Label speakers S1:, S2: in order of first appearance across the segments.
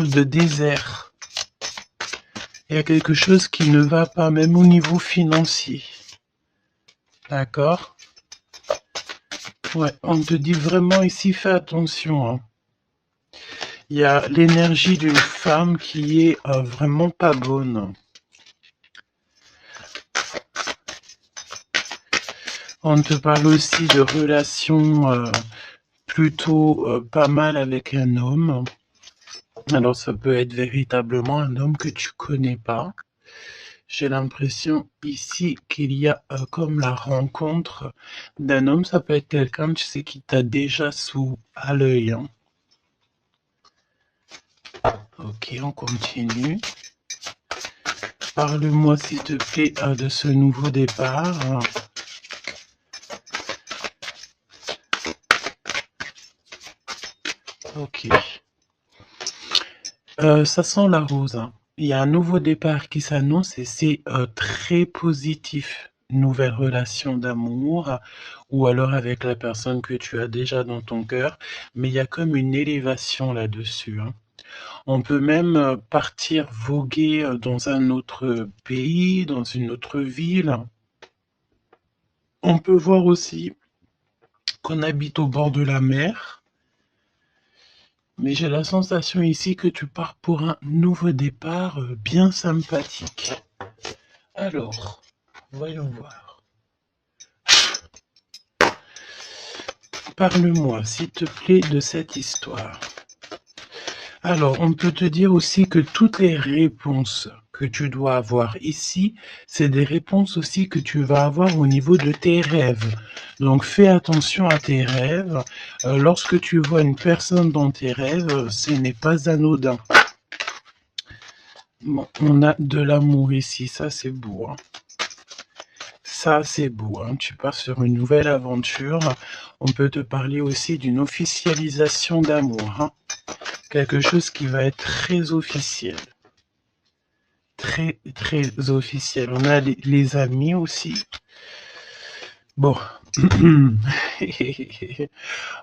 S1: de désert. Il y a quelque chose qui ne va pas, même au niveau financier. D'accord? Ouais, on te dit vraiment ici, fais attention, hein. Il y a l'énergie d'une femme qui est vraiment pas bonne. On te parle aussi de relations plutôt pas mal avec un homme. Alors ça peut être véritablement un homme que tu connais pas. J'ai l'impression ici qu'il y a comme la rencontre d'un homme. Ça peut être quelqu'un, tu sais, qui t'a déjà à l'œil, hein. Ok, on continue. Parle-moi s'il te plaît de ce nouveau départ. Ok. Ça sent la rose, hein. Il y a un nouveau départ qui s'annonce et c'est très positif. Nouvelle relation d'amour ou alors avec la personne que tu as déjà dans ton cœur. Mais il y a comme une élévation là-dessus, hein. On peut même partir voguer dans un autre pays, dans une autre ville. On peut voir aussi qu'on habite au bord de la mer. Mais j'ai la sensation ici que tu pars pour un nouveau départ bien sympathique. Alors, voyons voir. Parle-moi, s'il te plaît, de cette histoire. Alors, on peut te dire aussi que toutes les réponses que tu dois avoir ici, c'est des réponses aussi que tu vas avoir au niveau de tes rêves. Donc, fais attention à tes rêves. Lorsque tu vois une personne dans tes rêves, ce n'est pas anodin. Bon, on a de l'amour ici, ça c'est beau, hein. Ça c'est beau, hein. Tu pars sur une nouvelle aventure. On peut te parler aussi d'une officialisation d'amour, hein. Quelque chose qui va être très officiel. Très, très officiel. On a les amis aussi. Bon.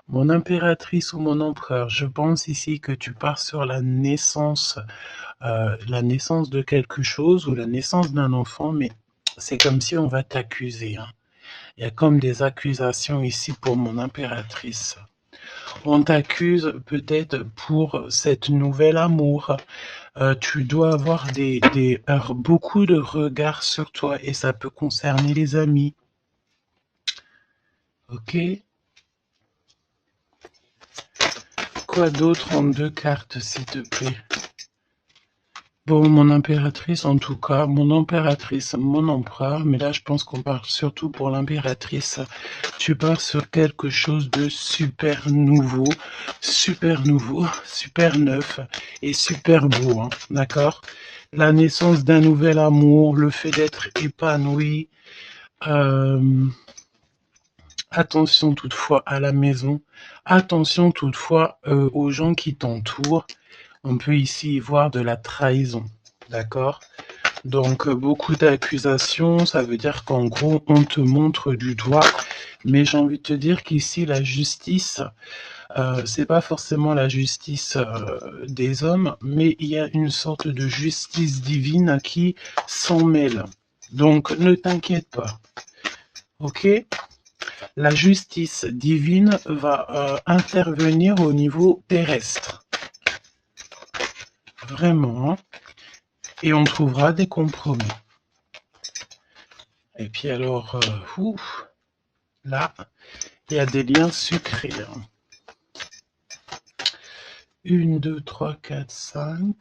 S1: Mon impératrice ou mon empereur, je pense ici que tu pars sur la naissance de quelque chose ou la naissance d'un enfant, mais c'est comme si on va t'accuser, hein. Il y a comme des accusations ici pour mon impératrice. On t'accuse peut-être pour cette nouvelle amour. Tu dois avoir beaucoup de regards sur toi et ça peut concerner les amis. Ok? Quoi d'autre en 2 cartes, s'il te plaît? Bon, mon impératrice, en tout cas, mon impératrice, mon empereur, mais là, je pense qu'on parle surtout pour l'impératrice. Tu pars sur quelque chose de super nouveau, super neuf et super beau, hein, d'accord? La naissance d'un nouvel amour, le fait d'être épanoui. Attention toutefois à la maison, attention toutefois aux gens qui t'entourent. On peut ici y voir de la trahison, d'accord? Donc beaucoup d'accusations, ça veut dire qu'en gros on te montre du doigt, mais j'ai envie de te dire qu'ici la justice, c'est pas forcément la justice des hommes, mais il y a une sorte de justice divine qui s'en mêle. Donc ne t'inquiète pas, ok? La justice divine va intervenir au niveau terrestre. Vraiment, hein. Et on trouvera des compromis. Et puis alors, là, il y a des liens sucrés, hein. 1, 2, 3, 4, 5.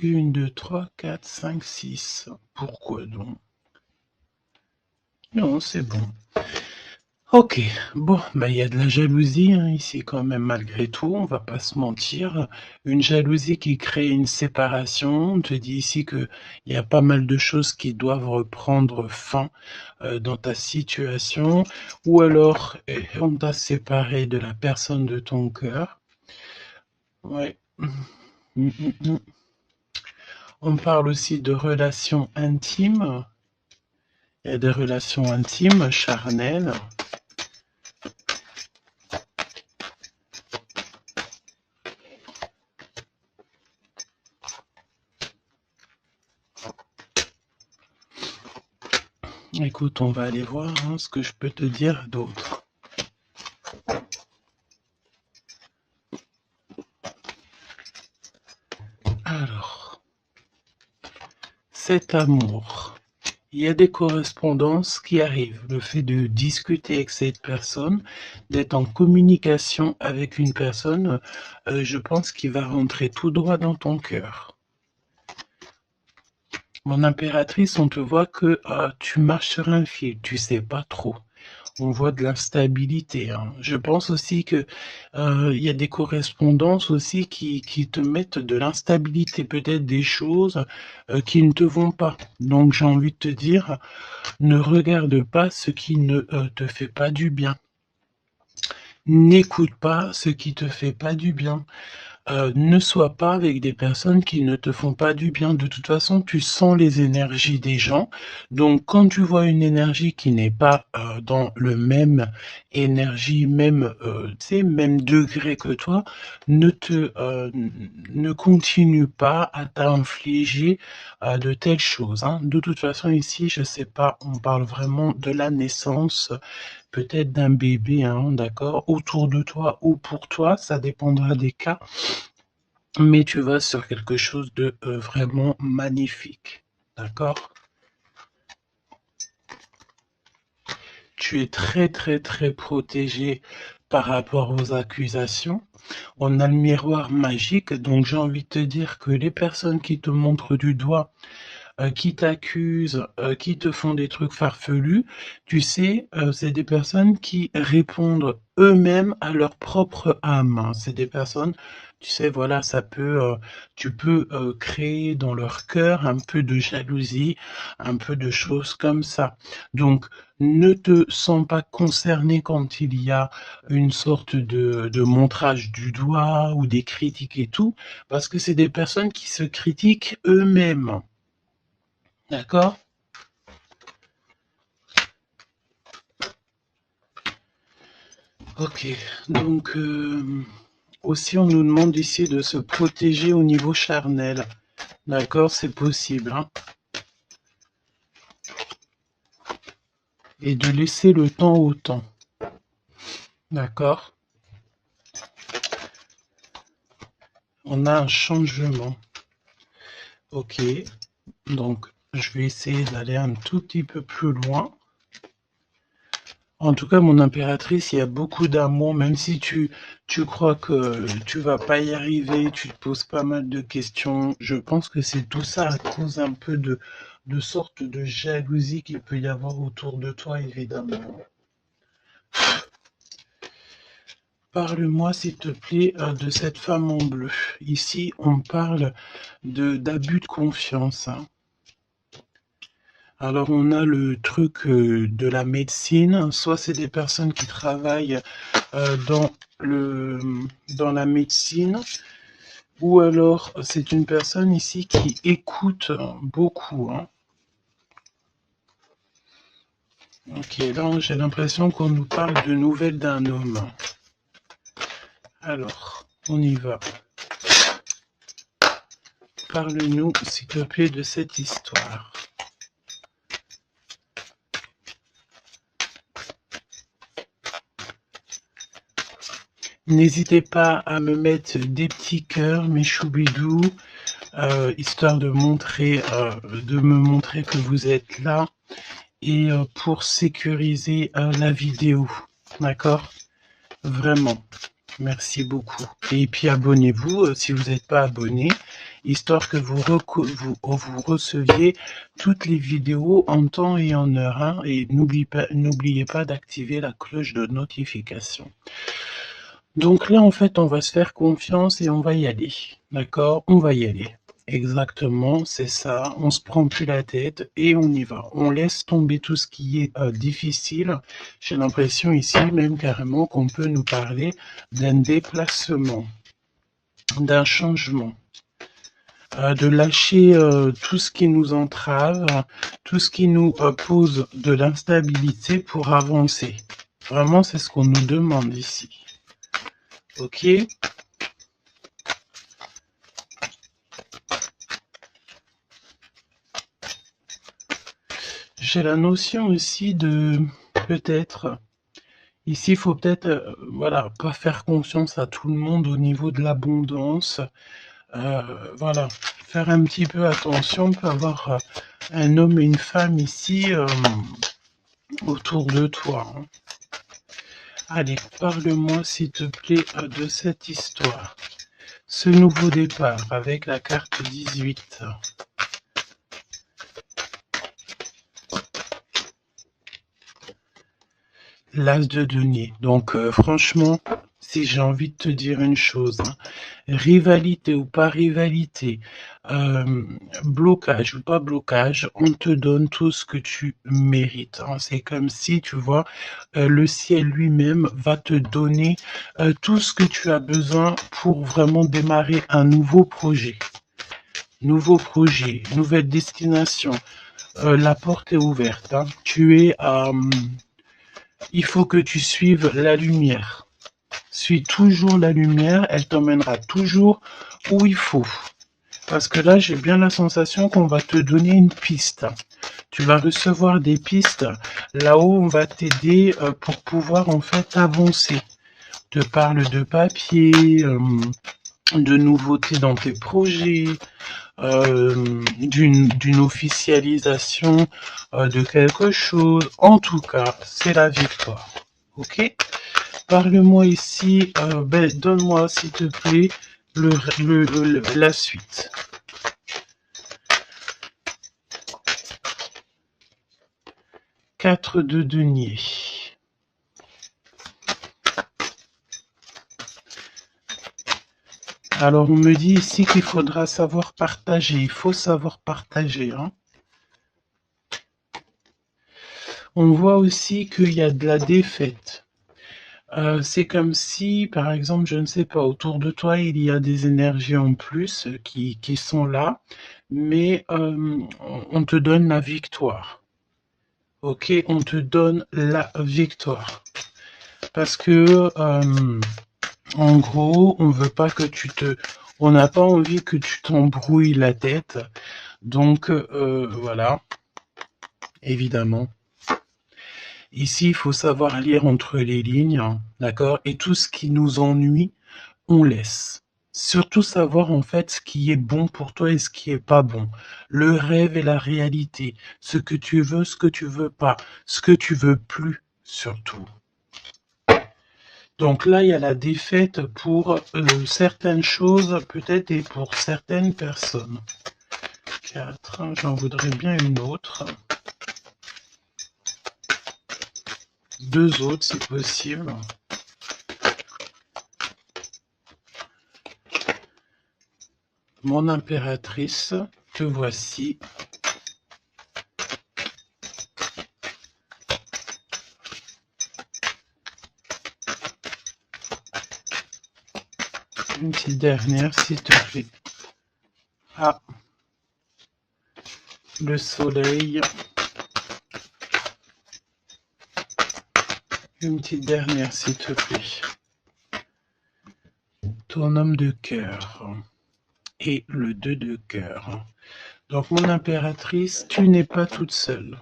S1: 1, 2, 3, 4, 5, 6. Pourquoi donc? Non, c'est bon. Ok, bon, bah il y a de la jalousie hein, ici quand même malgré tout, on va pas se mentir. Une jalousie qui crée une séparation. On te dit ici que il y a pas mal de choses qui doivent reprendre fin dans ta situation, ou alors on t'a séparé de la personne de ton cœur. Ouais. On parle aussi de relations intimes. Il y a des relations intimes, charnelles. Écoute, on va aller voir hein, ce que je peux te dire d'autre. Alors, cet amour. Il y a des correspondances qui arrivent. Le fait de discuter avec cette personne, d'être en communication avec une personne, je pense qu'il va rentrer tout droit dans ton cœur. Mon impératrice, on te voit que tu marches sur un fil, tu sais pas trop. On voit de l'instabilité. Hein. Je pense aussi que il y a des correspondances aussi qui te mettent de l'instabilité, peut-être des choses qui ne te vont pas. Donc j'ai envie de te dire, ne regarde pas ce qui ne te fait pas du bien. N'écoute pas ce qui te fait pas du bien. Ne sois pas avec des personnes qui ne te font pas du bien. De toute façon, tu sens les énergies des gens. Donc, quand tu vois une énergie qui n'est pas dans le même énergie, même, tu sais, même degré que toi, ne continue pas à t'infliger de telles choses. Hein. De toute façon, ici, je sais pas, on parle vraiment de la naissance peut-être d'un bébé, hein, d'accord, autour de toi ou pour toi, ça dépendra des cas, mais tu vas sur quelque chose de vraiment magnifique, d'accord? Tu es très très très protégé par rapport aux accusations. On a le miroir magique, donc j'ai envie de te dire que les personnes qui te montrent du doigt, qui t'accusent, qui te font des trucs farfelus, tu sais, c'est des personnes qui répondent eux-mêmes à leur propre âme. Hein. C'est des personnes, tu sais, voilà, tu peux créer dans leur cœur un peu de jalousie, un peu de choses comme ça. Donc, ne te sens pas concerné quand il y a une sorte de montrage du doigt ou des critiques et tout, parce que c'est des personnes qui se critiquent eux-mêmes. D'accord? Ok. Donc, aussi, on nous demande ici de se protéger au niveau charnel. D'accord? C'est possible. Hein? Et de laisser le temps au temps. D'accord? On a un changement. Ok. Donc, je vais essayer d'aller un tout petit peu plus loin. En tout cas, mon impératrice, il y a beaucoup d'amour, même si tu crois que tu vas pas y arriver, tu te poses pas mal de questions. Je pense que c'est tout ça à cause un peu de sorte de jalousie qu'il peut y avoir autour de toi, évidemment. Parle-moi, s'il te plaît, de cette femme en bleu. Ici, on parle d'abus de confiance. Hein. Alors on a le truc de la médecine, soit c'est des personnes qui travaillent dans dans la médecine, ou alors c'est une personne ici qui écoute beaucoup. Hein. Ok, là j'ai l'impression qu'on nous parle de nouvelles d'un homme. Alors, on y va. Parle-nous, s'il te plaît, de cette histoire. N'hésitez pas à me mettre des petits cœurs, mes choubidous, histoire de me montrer que vous êtes là et pour sécuriser la vidéo. D'accord? Vraiment. Merci beaucoup. Et puis abonnez-vous si vous n'êtes pas abonné, histoire que vous receviez toutes les vidéos en temps et en heure. Hein, et n'oubliez pas d'activer la cloche de notification. Donc là, en fait, on va se faire confiance et on va y aller. D'accord? On va y aller. Exactement, c'est ça. On se prend plus la tête et on y va. On laisse tomber tout ce qui est difficile. J'ai l'impression ici même carrément qu'on peut nous parler d'un déplacement, d'un changement, de lâcher tout ce qui nous entrave, tout ce qui nous pose de l'instabilité pour avancer. Vraiment, c'est ce qu'on nous demande ici. Ok? J'ai la notion aussi de peut-être, ici il faut peut-être voilà, pas faire confiance à tout le monde au niveau de l'abondance. Voilà, faire un petit peu attention, on peut avoir un homme et une femme ici autour de toi, hein. Allez, parle-moi s'il te plaît de cette histoire. Ce nouveau départ avec la carte 18. L'as de denier. Donc franchement, si j'ai envie de te dire une chose, hein, rivalité ou pas rivalité, blocage ou pas blocage, on te donne tout ce que tu mérites, hein. C'est comme si, tu vois, le ciel lui-même va te donner tout ce que tu as besoin pour vraiment démarrer un nouveau projet. Nouveau projet, nouvelle destination. La porte est ouverte, hein. Tu es il faut que tu suives la lumière. Suis toujours la lumière, elle t'emmènera toujours où il faut. Parce que là, j'ai bien la sensation qu'on va te donner une piste. Tu vas recevoir des pistes là-haut, on va t'aider pour pouvoir en fait avancer. Te parle de papier, de nouveautés dans tes projets, d'une officialisation de quelque chose. En tout cas, c'est la victoire. Ok? Parle-moi ici, donne-moi s'il te plaît la suite. Quatre de denier. Alors on me dit ici qu'il faudra savoir partager. Il faut savoir partager, hein. On voit aussi qu'il y a de la défaite. C'est comme si, par exemple, je ne sais pas, autour de toi, il y a des énergies en plus qui sont là, mais on te donne la victoire. Ok, on te donne la victoire. Parce que, en gros, on veut pas que on n'a pas envie que tu t'embrouilles la tête. Donc, voilà, évidemment. Ici, il faut savoir lire entre les lignes, hein, d'accord? Et tout ce qui nous ennuie, on laisse. Surtout savoir en fait ce qui est bon pour toi et ce qui est pas bon. Le rêve et la réalité. Ce que tu veux, ce que tu veux pas. Ce que tu veux plus, surtout. Donc là, il y a la défaite pour certaines choses, peut-être, et pour certaines personnes. 4, j'en voudrais bien une autre. 2 autres, si possible. Mon impératrice, te voici. Une petite dernière, s'il te plaît. Ah, le soleil. Une petite dernière, s'il te plaît. Ton homme de cœur. Et le 2 de cœur. Donc, mon impératrice, tu n'es pas toute seule.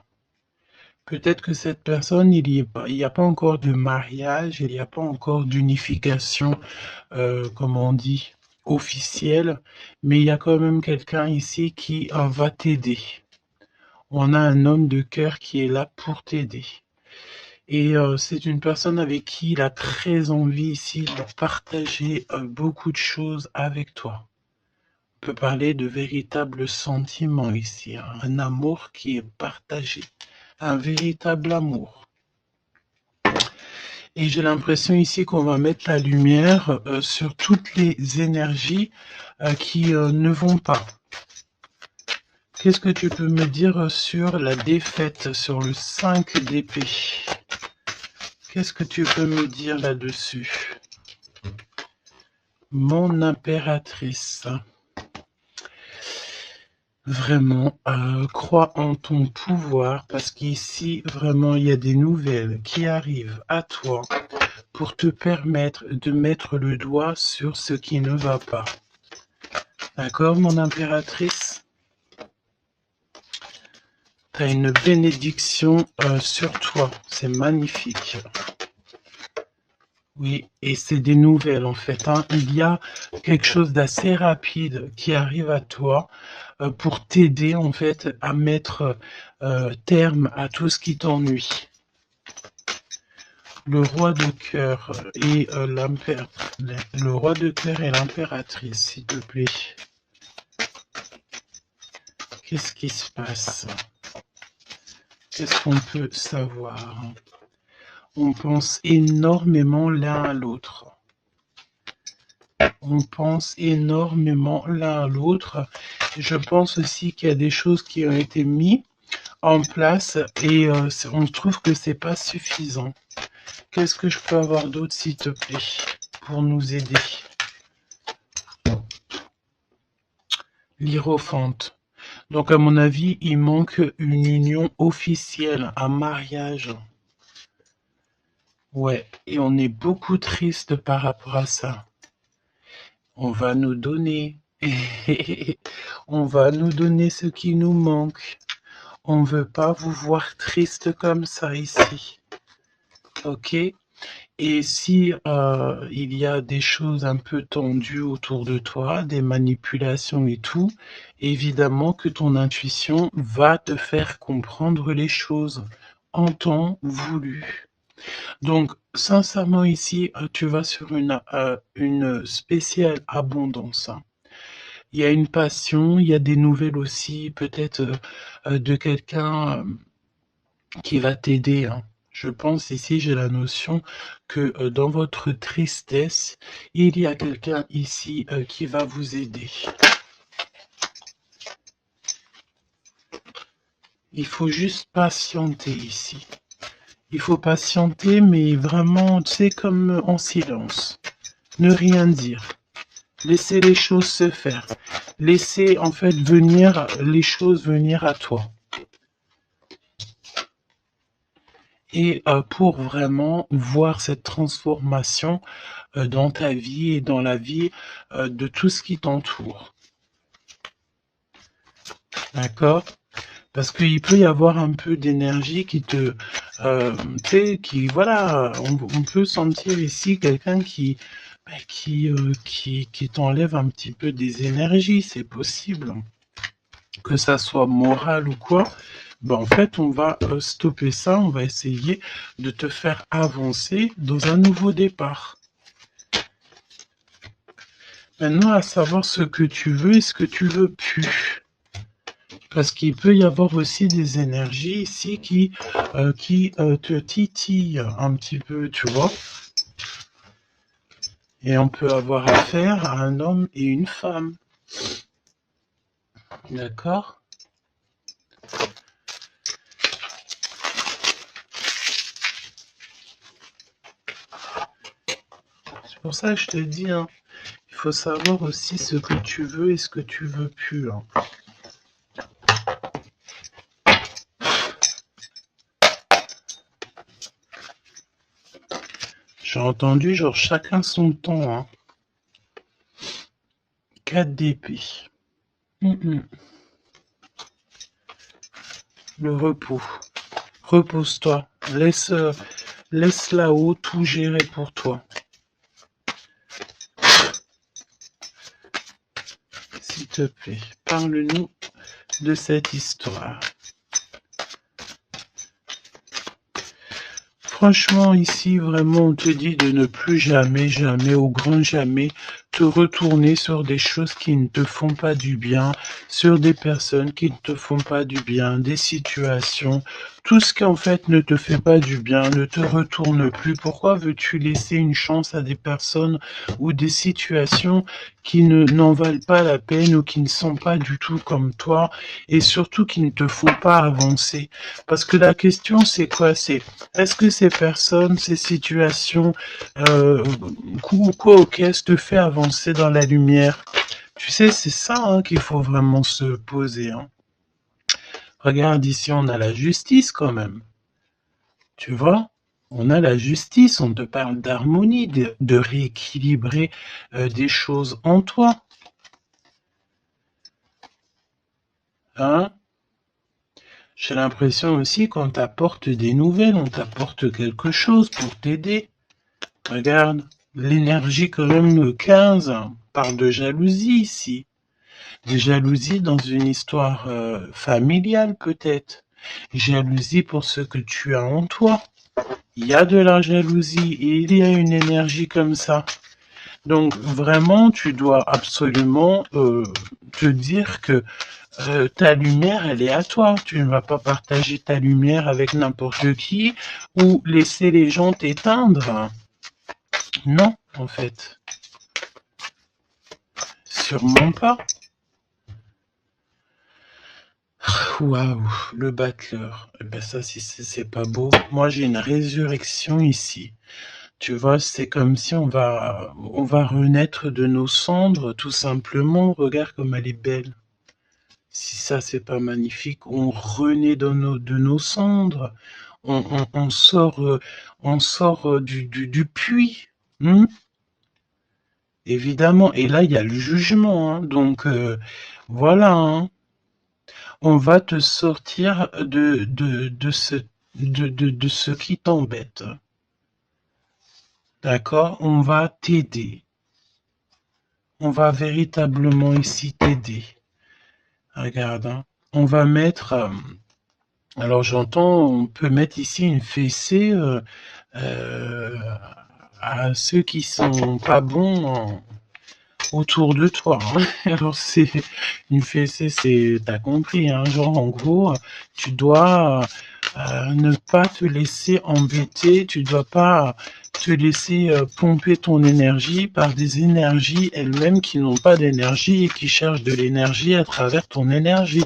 S1: Peut-être que cette personne, il n'y a pas encore de mariage, il n'y a pas encore d'unification, comme on dit, officielle, mais il y a quand même quelqu'un ici qui va t'aider. On a un homme de cœur qui est là pour t'aider. Et c'est une personne avec qui il a très envie ici de partager beaucoup de choses avec toi. On peut parler de véritables sentiments ici, hein, un amour qui est partagé, un véritable amour. Et j'ai l'impression ici qu'on va mettre la lumière sur toutes les énergies qui ne vont pas. Qu'est-ce que tu peux me dire sur la défaite, sur le 5 d'épée? Qu'est-ce que tu peux me dire là-dessus? Mon impératrice. Vraiment, crois en ton pouvoir parce qu'ici, vraiment, il y a des nouvelles qui arrivent à toi pour te permettre de mettre le doigt sur ce qui ne va pas. D'accord, mon impératrice? tu as une bénédiction sur toi. C'est magnifique. Oui, et c'est des nouvelles en fait, hein. Il y a quelque chose d'assez rapide qui arrive à toi pour t'aider en fait à mettre terme à tout ce qui t'ennuie. Le roi de cœur et le roi de cœur et l'impératrice, s'il te plaît. Qu'est-ce qui se passe? Qu'est-ce qu'on peut savoir? On pense énormément l'un à l'autre. On pense énormément l'un à l'autre. Je pense aussi qu'il y a des choses qui ont été mises en place et on trouve que c'est pas suffisant. Qu'est-ce que je peux avoir d'autre, s'il te plaît, pour nous aider? L'Hiérophante. Donc, à mon avis, il manque une union officielle, un mariage. Ouais, et on est beaucoup triste par rapport à ça. On va nous donner, on va nous donner ce qui nous manque. On veut pas vous voir triste comme ça ici. Ok? Et si il y a des choses un peu tendues autour de toi, des manipulations et tout, évidemment que ton intuition va te faire comprendre les choses en temps voulu. Donc, sincèrement, ici, tu vas sur une spéciale abondance, hein. Il y a une passion, il y a des nouvelles aussi, peut-être de quelqu'un qui va t'aider, hein. Je pense ici, j'ai la notion que dans votre tristesse, il y a quelqu'un ici qui va vous aider. Il faut juste patienter ici. Il faut patienter, mais vraiment, tu sais, comme en silence. Ne rien dire. Laissez les choses se faire. Laissez, en fait, venir les choses venir à toi. Et pour vraiment voir cette transformation dans ta vie et dans la vie de tout ce qui t'entoure. D'accord? Parce qu'il peut y avoir un peu d'énergie qui te... tu sais, qui... Voilà, on peut sentir ici quelqu'un qui t'enlève un petit peu des énergies, c'est possible. Que ça soit moral ou quoi. Ben, en fait, on va stopper ça, on va essayer de te faire avancer dans un nouveau départ. Maintenant, à savoir ce que tu veux et ce que tu veux plus. Parce qu'il peut y avoir aussi des énergies ici qui te titillent un petit peu, tu vois. Et on peut avoir affaire à un homme et une femme. D'accord? C'est pour ça que je te dis, hein, il faut savoir aussi ce que tu veux et ce que tu veux plus, hein. J'ai entendu genre chacun son temps, hein. 4 d'épée. Le repos. Repose-toi. Laisse là-haut tout gérer pour toi. S'il te plaît, parle-nous de cette histoire. Franchement, ici, vraiment, on te dit de ne plus jamais, jamais, au grand jamais, te retourner sur des choses qui ne te font pas du bien, sur des personnes qui ne te font pas du bien, des situations. Tout ce qui, en fait, ne te fait pas du bien, ne te retourne plus. Pourquoi veux-tu laisser une chance à des personnes ou des situations qui n'en valent pas la peine ou qui ne sont pas du tout comme toi et surtout qui ne te font pas avancer? Parce que la question, c'est quoi? C'est est-ce que ces personnes, ces situations, quoi ou qu'est-ce te fait avancer dans la lumière? Tu sais, c'est ça hein, qu'il faut vraiment se poser, hein. Regarde ici, on a la justice quand même. Tu vois? On a la justice, on te parle d'harmonie, de rééquilibrer des choses en toi. Hein? J'ai l'impression aussi qu'on t'apporte des nouvelles, on t'apporte quelque chose pour t'aider. Regarde, l'énergie quand même le 15 parle de jalousie ici. De jalousie dans une histoire familiale peut-être. Jalousie pour ce que tu as en toi. Il y a de la jalousie et il y a une énergie comme ça. Donc vraiment, tu dois absolument te dire que ta lumière, elle est à toi. Tu ne vas pas partager ta lumière avec n'importe qui ou laisser les gens t'éteindre. Non, en fait. Sûrement pas. Waouh, le battleur. Eh ben ça, si c'est pas beau. Moi, j'ai une résurrection ici. Tu vois, c'est comme si on va renaître de nos cendres, tout simplement. Regarde comme elle est belle. Si ça, c'est pas magnifique, on renaît de nos cendres. On sort du puits. Hmm. Évidemment. Et là, il y a le jugement. Hein. Donc, voilà. Hein. On va te sortir de ce qui t'embête. D'accord? On va t'aider. On va véritablement ici t'aider. Regarde, hein. On va mettre... alors j'entends, on peut mettre ici une fessée euh, à ceux qui sont pas bons autour de toi. Hein. Alors c'est une fessée, c'est, t'as compris, hein, genre en gros, tu dois ne pas te laisser embêter, tu dois pas te laisser pomper ton énergie par des énergies elles-mêmes qui n'ont pas d'énergie et qui cherchent de l'énergie à travers ton énergie.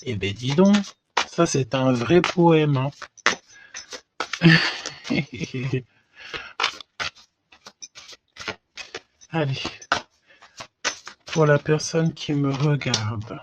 S1: Eh ben dis donc, ça c'est un vrai poème. Hein. Allez, pour la personne qui me regarde.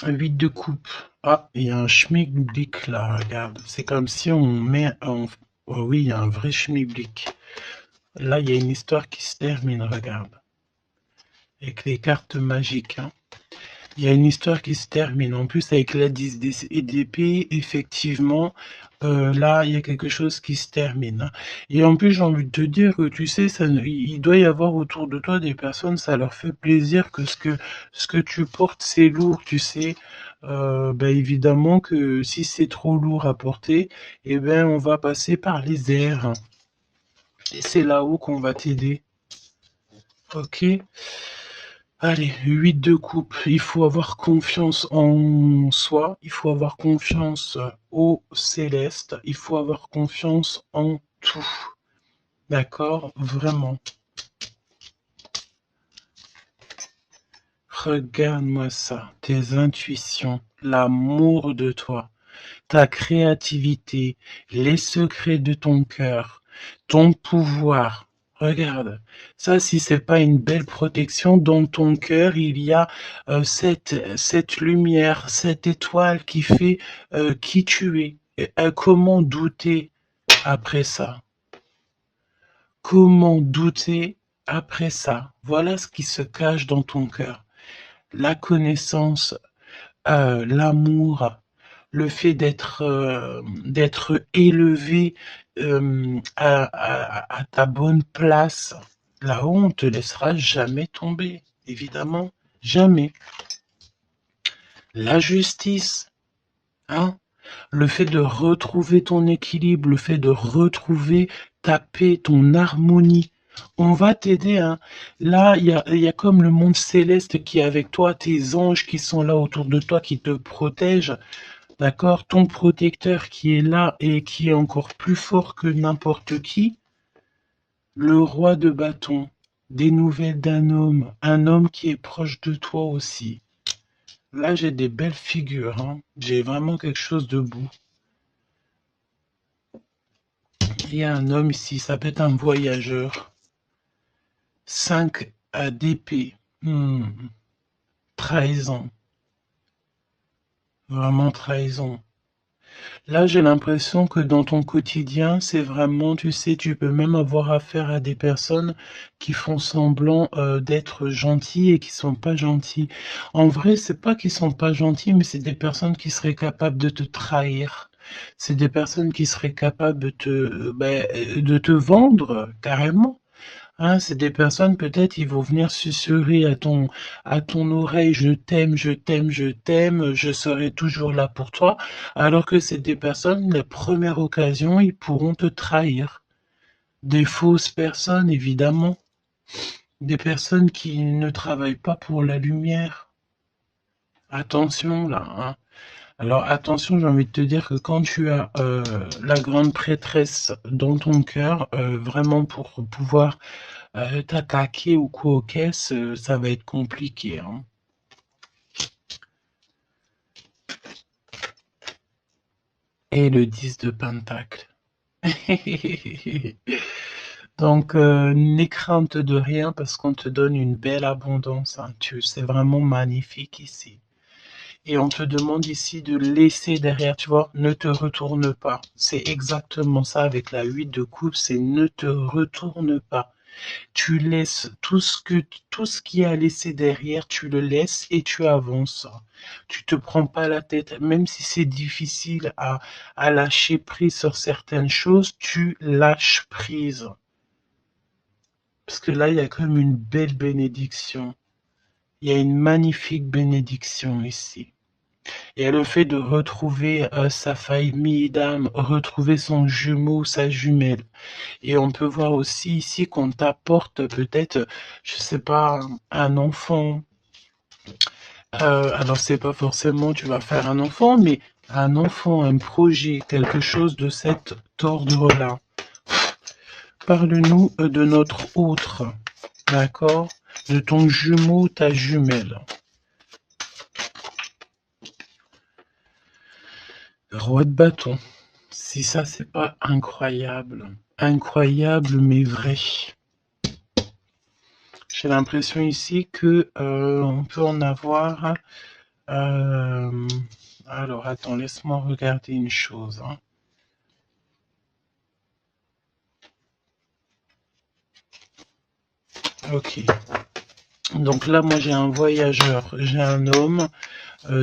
S1: Un 8 de coupe. Ah, il y a un schmilblick là, regarde. C'est comme si on met... Oh oui, il y a un vrai schmilblick. Là, il y a une histoire qui se termine, regarde. Avec les cartes magiques. Hein. Il y a une histoire qui se termine. En plus, avec la 10 d'épée, effectivement, là, il y a quelque chose qui se termine. Hein. Et en plus, j'ai envie de te dire que, tu sais, il doit y avoir autour de toi des personnes, ça leur fait plaisir que ce que tu portes, c'est lourd, tu sais. Ben, évidemment que si c'est trop lourd à porter, eh ben, on va passer par les airs. Et c'est là-haut qu'on va t'aider. Ok? Allez, 8 de coupe. Il faut avoir confiance en soi, il faut avoir confiance au céleste, il faut avoir confiance en tout. D'accord? Vraiment. Regarde-moi ça, tes intuitions, l'amour de toi, ta créativité, les secrets de ton cœur, ton pouvoir. Regarde, ça si c'est pas une belle protection, dans ton cœur il y a cette lumière, cette étoile qui fait qui tu es. Et, comment douter après ça? Comment douter après ça? Voilà ce qui se cache dans ton cœur. La connaissance, l'amour, le fait d'être élevé à ta bonne place, là-haut, on te laissera jamais tomber, évidemment, jamais. La justice, hein, le fait de retrouver ton équilibre, le fait de retrouver ta paix, ton harmonie. On va t'aider. Hein. Là, il y a comme le monde céleste qui est avec toi, tes anges qui sont là autour de toi, qui te protègent. D'accord? Ton protecteur qui est là et qui est encore plus fort que n'importe qui. Le roi de bâton. Des nouvelles d'un homme. Un homme qui est proche de toi aussi. Là, j'ai des belles figures. Hein. J'ai vraiment quelque chose de beau. Il y a un homme ici, ça peut être un voyageur. 5 à d'épée. Trahison. Vraiment trahison. Là, j'ai l'impression que dans ton quotidien, c'est vraiment, tu sais, tu peux même avoir affaire à des personnes qui font semblant d'être gentils et qui sont pas gentils. En vrai, c'est pas qu'ils sont pas gentils, mais c'est des personnes qui seraient capables de te trahir. C'est des personnes qui seraient capables de te vendre carrément. Hein, c'est des personnes, peut-être, ils vont venir susurrer à ton oreille, je t'aime, je t'aime, je t'aime, je serai toujours là pour toi, alors que c'est des personnes, la première occasion, ils pourront te trahir. Des fausses personnes, évidemment. Des personnes qui ne travaillent pas pour la lumière. Attention, là, hein. Alors attention, j'ai envie de te dire que quand tu as la grande prêtresse dans ton cœur, vraiment pour pouvoir t'attaquer ou quoi aux caisses, ça va être compliqué, hein. Et le 10 de Pentacle. Donc, n'aie crainte de rien parce qu'on te donne une belle abondance, hein. C'est vraiment magnifique ici. Et on te demande ici de laisser derrière, tu vois, ne te retourne pas. C'est exactement ça avec la 8 de coupe, c'est ne te retourne pas. Tu laisses tout ce qui est à laisser derrière, tu le laisses et tu avances. Tu te prends pas la tête, même si c'est difficile à lâcher prise sur certaines choses, tu lâches prise. Parce que là, il y a quand même une belle bénédiction. Il y a une magnifique bénédiction ici. Il y a le fait de retrouver sa famille d'âme, retrouver son jumeau, sa jumelle. Et on peut voir aussi ici qu'on t'apporte peut-être, je sais pas, un enfant. Alors c'est pas forcément tu vas faire un enfant, mais un enfant, un projet, quelque chose de cet ordre-là. Parle-nous de notre autre, d'accord? De ton jumeau, ta jumelle. Roi de bâton. Si ça, c'est pas incroyable. Incroyable, mais vrai. J'ai l'impression ici que on peut en avoir. Alors, attends, laisse-moi regarder une chose, hein. Ok. Donc là, moi, j'ai un voyageur, j'ai un homme.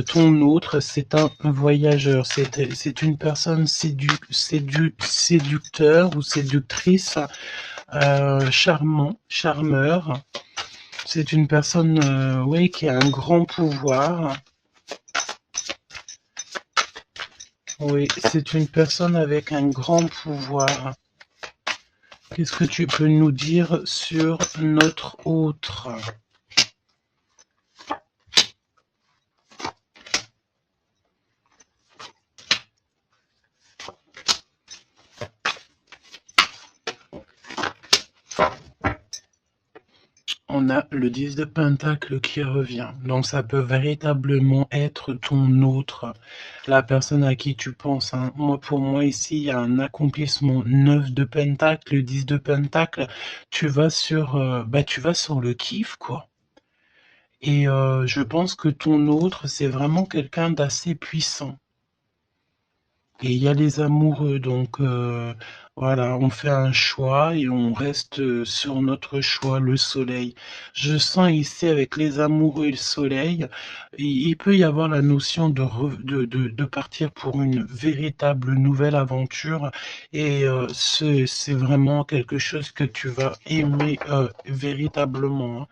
S1: Ton autre, c'est un voyageur. C'est une personne séducteur ou séductrice, charmeur. C'est une personne, oui, qui a un grand pouvoir. Oui, c'est une personne avec un grand pouvoir. Qu'est-ce que tu peux nous dire sur notre autre? On a le 10 de Pentacle qui revient. Donc ça peut véritablement être ton autre, la personne à qui tu penses, hein. Moi, pour moi, ici, il y a un accomplissement. 9 de Pentacle, 10 de Pentacle, tu vas sur le kiff, quoi. Et je pense que ton autre, c'est vraiment quelqu'un d'assez puissant. Et il y a les amoureux, donc voilà, on fait un choix et on reste sur notre choix, le soleil. Je sens ici avec les amoureux et le soleil, il peut y avoir la notion de partir pour une véritable nouvelle aventure et c'est vraiment quelque chose que tu vas aimer véritablement, hein.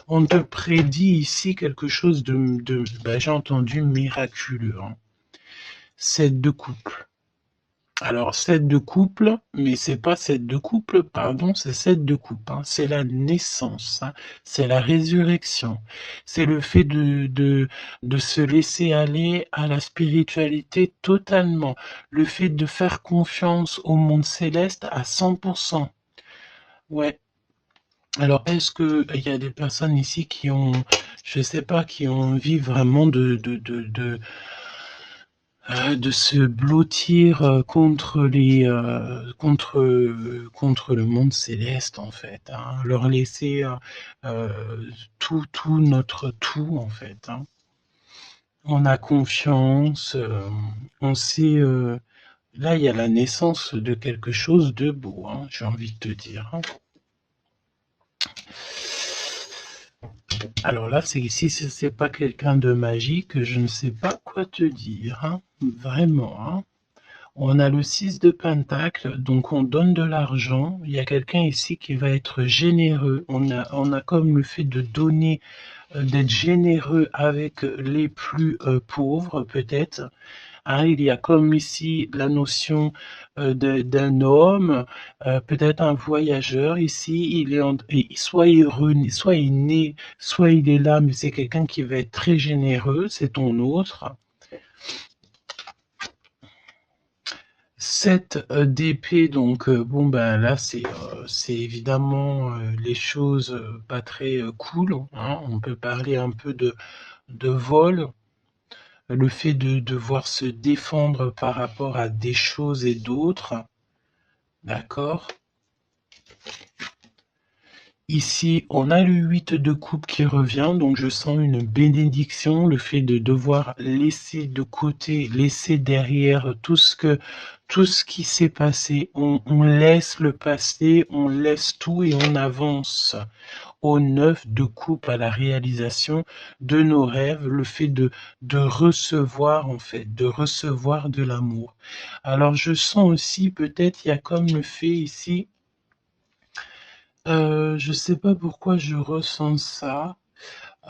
S1: On te prédit ici quelque chose j'ai entendu miraculeux, hein. 7 de couple. Alors 7 de couple, mais c'est pas 7 de couple, pardon, c'est 7 de couple, hein. C'est la naissance, hein. C'est la résurrection. C'est le fait de se laisser aller à la spiritualité totalement. Le fait de faire confiance au monde céleste à 100%. Ouais. Alors, est-ce que il y a des personnes ici qui ont, je sais pas, qui ont envie vraiment de se blottir contre le monde céleste en fait, hein, leur laisser tout notre tout en fait, hein. on a confiance, on sait... là, il y a la naissance de quelque chose de beau, hein, j'ai envie de te dire. Hein. Alors là, si c'est pas quelqu'un de magique, je ne sais pas quoi te dire. Hein. Vraiment. Hein. On a le 6 de Pentacle, donc on donne de l'argent. Il y a quelqu'un ici qui va être généreux. On a comme le fait de donner, d'être généreux avec les plus pauvres, peut-être. Hein, il y a comme ici la notion d'un homme, peut-être un voyageur ici, soit soit il est né, soit il est là, mais c'est quelqu'un qui va être très généreux, c'est ton autre. 7 d'épée, donc bon ben là c'est évidemment les choses pas très cool. Hein. On peut parler un peu de vol, le fait de devoir se défendre par rapport à des choses et d'autres. D'accord. Ici, on a le 8 de coupe qui revient, donc je sens une bénédiction, le fait de devoir laisser de côté, laisser derrière tout ce qui s'est passé. On laisse le passé, on laisse tout et on avance au 9 de coupe à la réalisation de nos rêves, le fait de recevoir, en fait, de recevoir de l'amour. Alors, je sens aussi, peut-être, il y a comme le fait ici, je sais pas pourquoi je ressens ça.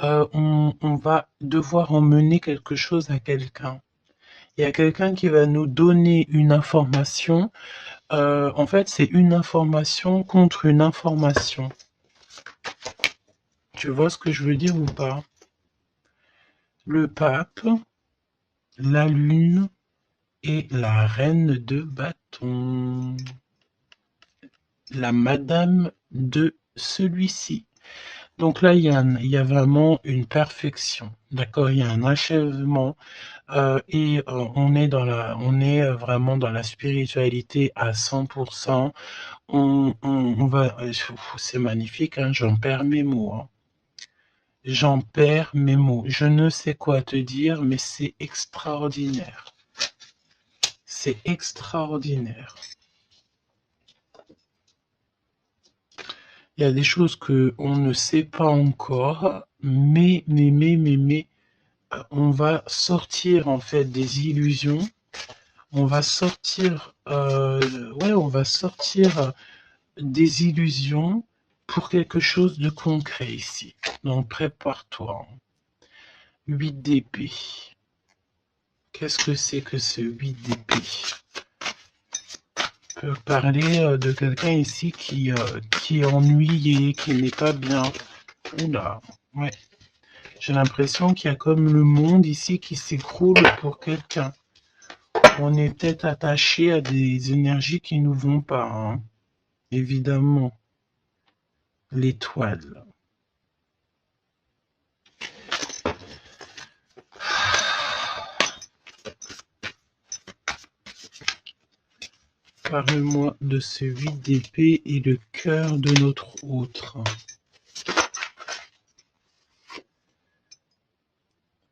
S1: On va devoir emmener quelque chose à quelqu'un. Il y a quelqu'un qui va nous donner une information. En fait, c'est une information contre une information. Tu vois ce que je veux dire ou pas? Le pape, la lune et la reine de bâton. La madame de celui-ci. Donc là, il y a vraiment une perfection, d'accord? Il y a un achèvement et on est vraiment dans la spiritualité à 100%. On va, c'est magnifique, hein, j'en perds mes mots. Hein. J'en perds mes mots. Je ne sais quoi te dire, mais c'est extraordinaire. C'est extraordinaire. Il y a des choses que on ne sait pas encore, mais, on va sortir en fait des illusions. On va sortir, on va sortir des illusions pour quelque chose de concret ici. Donc prépare-toi. 8 d'épée. Qu'est-ce que c'est que ce 8 d'épée? On peut parler de quelqu'un ici qui est ennuyé, qui n'est pas bien. Oula, ouais. J'ai l'impression qu'il y a comme le monde ici qui s'écroule pour quelqu'un. On est peut-être attaché à des énergies qui nous vont pas, hein. Évidemment. L'étoile. Parle-moi de ce 8 d'épée et le cœur de notre autre.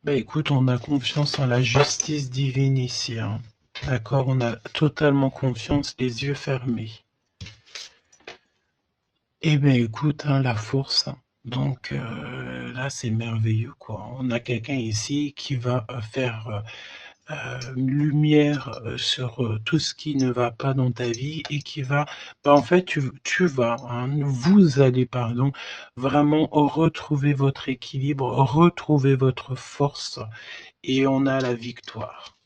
S1: Bah écoute, on a confiance en la justice divine ici, hein. D'accord, on a totalement confiance, les yeux fermés. Eh bien écoute, hein, la force. Donc là, c'est merveilleux, quoi. On a quelqu'un ici qui va faire lumière sur tout ce qui ne va pas dans ta vie et qui va, en fait, tu vas, hein, vous allez, pardon, vraiment retrouver votre équilibre, retrouver votre force et on a la victoire.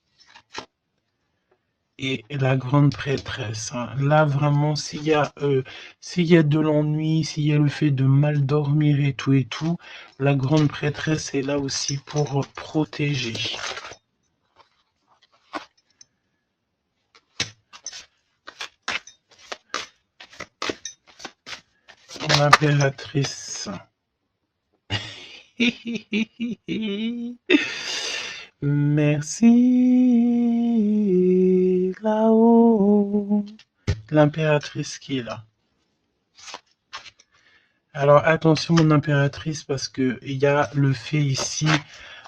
S1: Et la grande prêtresse, hein, là vraiment, s'il y a de l'ennui, s'il y a le fait de mal dormir et tout, la grande prêtresse est là aussi pour protéger. L'impératrice. Merci là-haut. L'impératrice qui est là. Alors attention mon impératrice parce que il y a le fait ici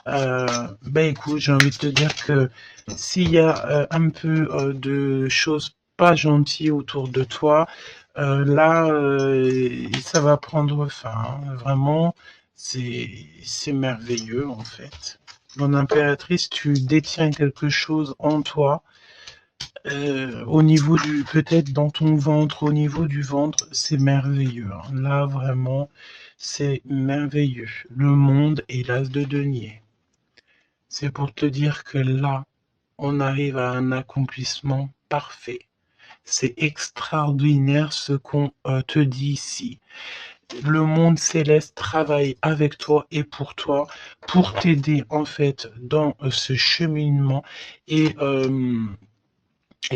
S1: Ben écoute, j'ai envie de te dire que s'il y a un peu de choses pas gentilles autour de toi, là, ça va prendre fin, hein. Vraiment, c'est merveilleux en fait. Mon impératrice, tu détiens quelque chose en toi, au niveau du, peut-être dans ton ventre, au niveau du ventre, c'est merveilleux, hein. Là, vraiment, c'est merveilleux. Le monde est l'as de denier. C'est pour te dire que là, on arrive à un accomplissement parfait. C'est extraordinaire ce qu'on te dit ici. Le monde céleste travaille avec toi et pour t'aider en fait dans ce cheminement et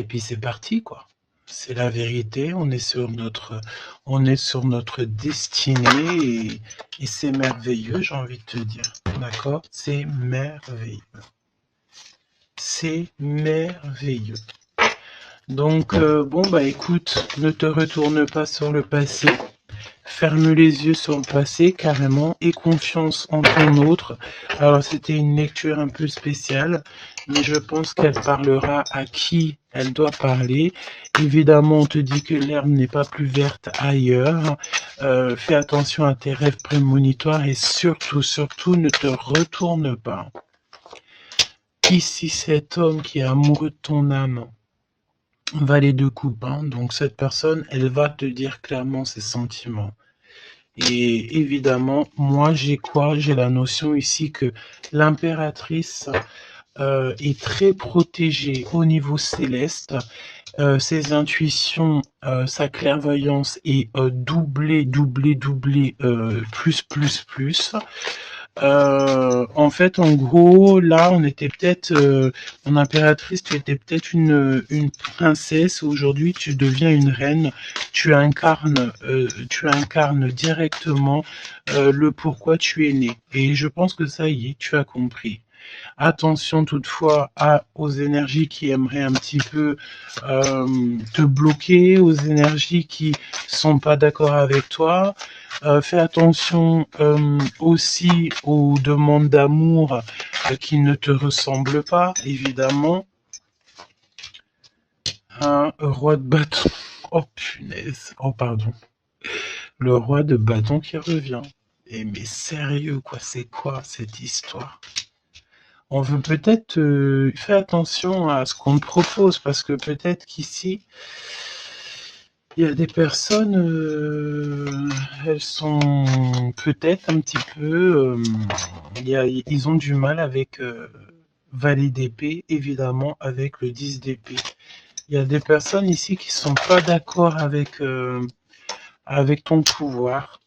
S1: puis c'est parti quoi. C'est la vérité. On est sur notre destinée et c'est merveilleux. J'ai envie de te dire, d'accord? C'est merveilleux. C'est merveilleux. Donc, bon, bah écoute, ne te retourne pas sur le passé. Ferme les yeux sur le passé, carrément, et confiance en ton autre. Alors, c'était une lecture un peu spéciale, mais je pense qu'elle parlera à qui elle doit parler. Évidemment, on te dit que l'herbe n'est pas plus verte ailleurs. Fais attention à tes rêves prémonitoires et surtout, surtout, ne te retourne pas. Ici, cet homme qui est amoureux de ton âme, valet de coupe, hein. Donc cette personne, elle va te dire clairement ses sentiments. Et évidemment, moi j'ai quoi? J'ai la notion ici que l'impératrice est très protégée au niveau céleste. Ses intuitions, sa clairvoyance est doublée, plus. En fait, en gros, là, on était peut-être, mon impératrice, tu étais peut-être une princesse. Aujourd'hui, tu deviens une reine. Tu incarnes directement le pourquoi tu es né. Et je pense que ça y est, tu as compris. Attention toutefois aux énergies qui aimeraient un petit peu te bloquer, aux énergies qui sont pas d'accord avec toi. Fais attention aussi aux demandes d'amour qui ne te ressemblent pas, évidemment. Un roi de bâton. Oh punaise. Oh pardon. Le roi de bâton qui revient. Mais sérieux quoi, c'est quoi cette histoire? On veut peut-être faire attention à ce qu'on te propose, parce que peut-être qu'ici, il y a des personnes, elles sont peut-être un petit peu, ils ont du mal avec valet d'épée, évidemment, avec le 10 d'épée. Il y a des personnes ici qui sont pas d'accord avec ton pouvoir.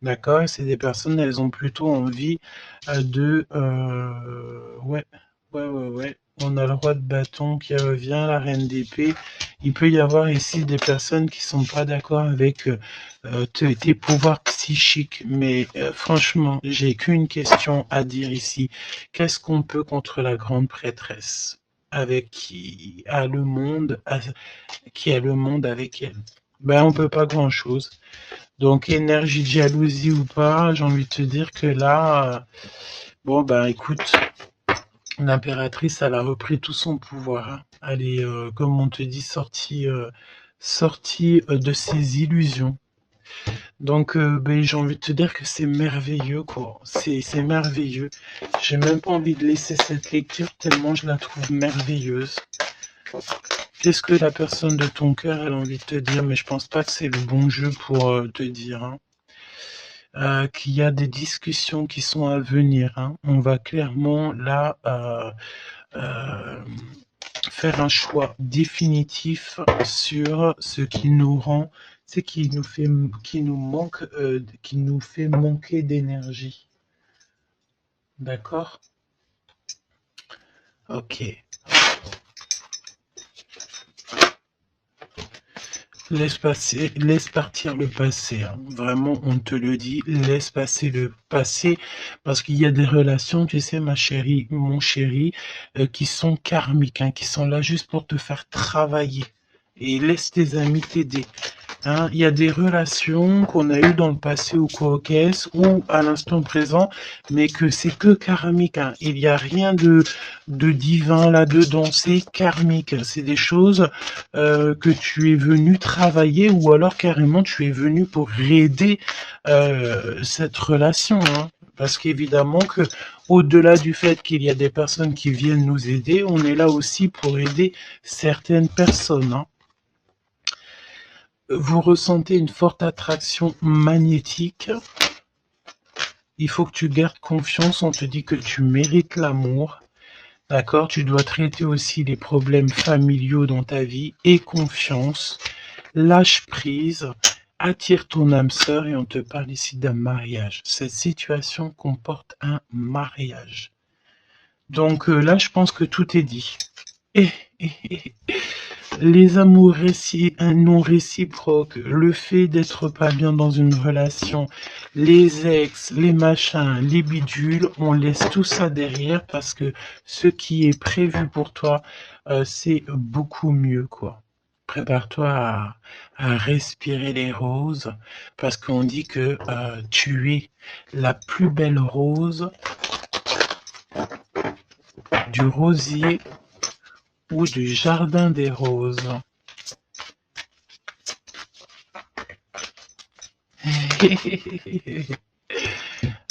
S1: D'accord? C'est des personnes, elles ont plutôt envie de... ouais. On a le roi de bâton qui revient, la reine d'épée. Il peut y avoir ici des personnes qui sont pas d'accord avec tes pouvoirs psychiques. Mais franchement, j'ai qu'une question à dire ici. Qu'est-ce qu'on peut contre la grande prêtresse avec qui a le monde avec elle? Ben, on peut pas grand-chose. Donc, énergie de jalousie ou pas, j'ai envie de te dire que là, bon, ben écoute, l'impératrice, elle a repris tout son pouvoir, hein. Elle est, comme on te dit, sortie de ses illusions. Donc, ben, j'ai envie de te dire que c'est merveilleux, quoi. C'est merveilleux. J'ai même pas envie de laisser cette lecture tellement je la trouve merveilleuse. Qu'est-ce que la personne de ton cœur elle a envie de te dire? Mais je pense pas que c'est le bon jeu pour te dire, hein. Qu'il y a des discussions qui sont à venir, hein. On va clairement là faire un choix définitif sur ce qui nous rend, c'est qui nous fait manquer d'énergie. D'accord? Ok. Laisse partir le passé, hein. Vraiment, on te le dit, laisse passer le passé, parce qu'il y a des relations, tu sais, ma chérie, mon chéri, qui sont karmiques, hein, qui sont là juste pour te faire travailler. Et laisse tes amis t'aider. Hein, il y a des relations qu'on a eues dans le passé ou quoi qu'est-ce, ou à l'instant présent, mais que c'est que karmique. Hein. Il n'y a rien de divin là-dedans, c'est karmique. C'est des choses que tu es venu travailler, ou alors carrément tu es venu pour aider cette relation. Hein. Parce qu'évidemment que au-delà du fait qu'il y a des personnes qui viennent nous aider, on est là aussi pour aider certaines personnes. Hein. Vous ressentez une forte attraction magnétique. Il faut que tu gardes confiance. On te dit que tu mérites l'amour. D'accord? Tu dois traiter aussi les problèmes familiaux dans ta vie. Et confiance. Lâche prise. Attire ton âme sœur et on te parle ici d'un mariage. Cette situation comporte un mariage. Donc là, je pense que tout est dit. Et, les amours non réciproques, le fait d'être pas bien dans une relation, les ex, les machins, les bidules, on laisse tout ça derrière parce que ce qui est prévu pour toi, c'est beaucoup mieux, quoi. Prépare-toi à respirer les roses parce qu'on dit que tu es la plus belle rose du rosier ou du jardin des roses.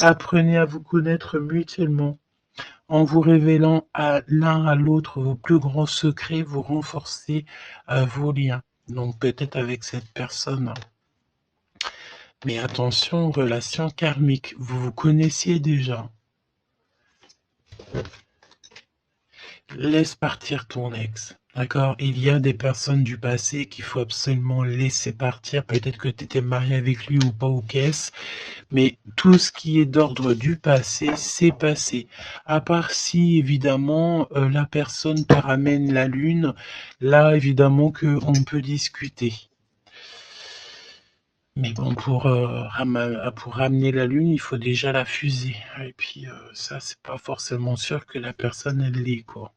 S1: Apprenez à vous connaître mutuellement. En vous révélant à l'un à l'autre vos plus grands secrets, vous renforcez vos liens. Donc peut-être avec cette personne. Mais attention, relation karmique. Vous vous connaissiez déjà. Laisse partir ton ex. D'accord? Il y a des personnes du passé qu'il faut absolument laisser partir. Peut-être que tu étais marié avec lui ou pas ou qu'est-ce. Mais tout ce qui est d'ordre du passé, c'est passé. À part si, évidemment, la personne te ramène la lune, là, évidemment, qu'on peut discuter. Mais bon, pour ramener la lune, il faut déjà la fuser. Et puis, ça, c'est pas forcément sûr que la personne, elle l'est, quoi.